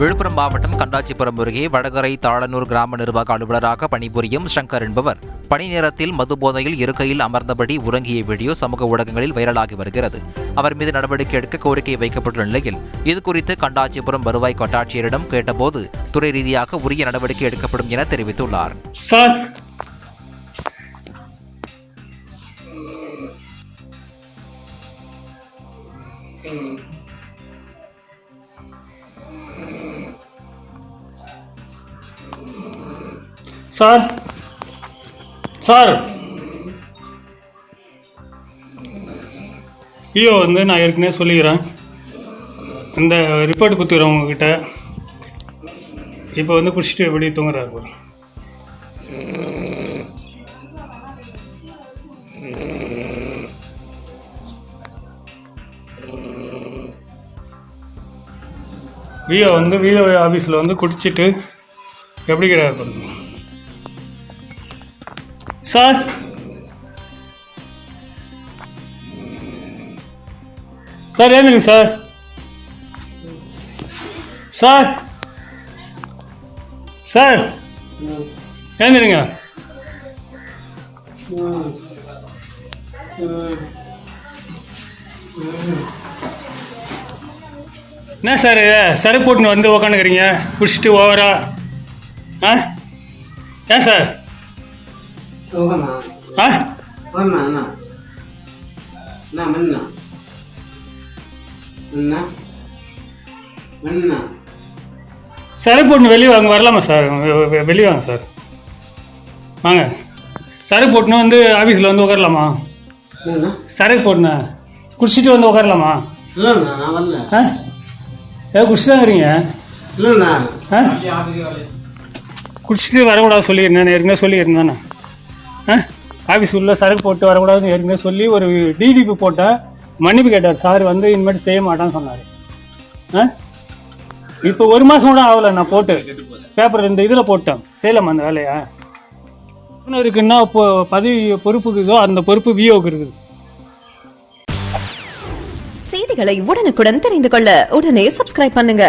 விழுப்புரம் மாவட்டம் கண்டாச்சிபுரம் அருகே வடகரை தாளனூர் கிராம நிர்வாக அலுவலராக பணிபுரியும் சங்கர் என்பவர் பணி நேரத்தில் மது போதையில் இருக்கையில் அமர்ந்தபடி உறங்கிய வீடியோ சமூக ஊடகங்களில் வைரலாகி வருகிறது. அவர் மீது நடவடிக்கை எடுக்க கோரிக்கை வைக்கப்பட்டுள்ள நிலையில் இதுகுறித்து கண்டாச்சிபுரம் வருவாய் கோட்டாட்சியரிடம் கேட்டபோது துறை ரீதியாக உரிய நடவடிக்கை எடுக்கப்படும் என தெரிவித்துள்ளார். சார் ஐயோ நான் ஏற்கனவே சொல்லிக்கிறேன், இந்த ரிப்போர்ட் கொடுத்துக்கிறேன் உங்ககிட்ட. இப்போ குடிச்சிட்டு எப்படி தூங்குறாரு. விஓ ஆஃபீஸில் குடிச்சிட்டு எப்படிங்கிறார் சார். சார் ஏந்துங்க சார். சார் சார் ஏந்துருங்க. என்ன சார் சரக்கு போட்டுன்னு உக்காந்துக்கிறீங்க குடிச்சிட்டு ஓவரா? ஏன் சார்? சரக்கு போட்டு வெளியே வாங்க வரலாமா சார்? வெளியே வாங்க சார், வாங்க. சரக்கு போட்டுன்னு ஆஃபீஸில் உட்காரலாமா? சரக்கு போட்டுண்ணா குடிச்சிட்டு உட்காரலாமா? குடிச்சிட்டு தாங்கிறீங்க. குடிச்சிட்டு வரக்கூடாது சொல்லியிருந்தேன், ஏற்கனவே சொல்லியிருந்தேண்ணா. ஆஃபீஸ் உள்ள சரக்கு போட்டு வரக்கூடாதுன்னு ஏற்கனவே சொல்லி ஒரு டிடிபி போட்டால் மன்னிப்பு கேட்டார் சார். இனிமேட்டு செய்ய மாட்டான்னு சொன்னார். இப்போ 1 மாதம் கூட ஆகலை, நான் போட்டு பேப்பர் இந்த இதில் போட்டேன். செய்யலாமா அந்த வேலையா? இருக்குன்னா இப்போ பதவி பொறுப்புக்கு இதோ அந்த பொறுப்பு விஓக்கு இருக்குது. செய்திகளை உடனுக்குடன் தெரிந்து கொள்ள உடனே சப்ஸ்கிரைப் பண்ணுங்க.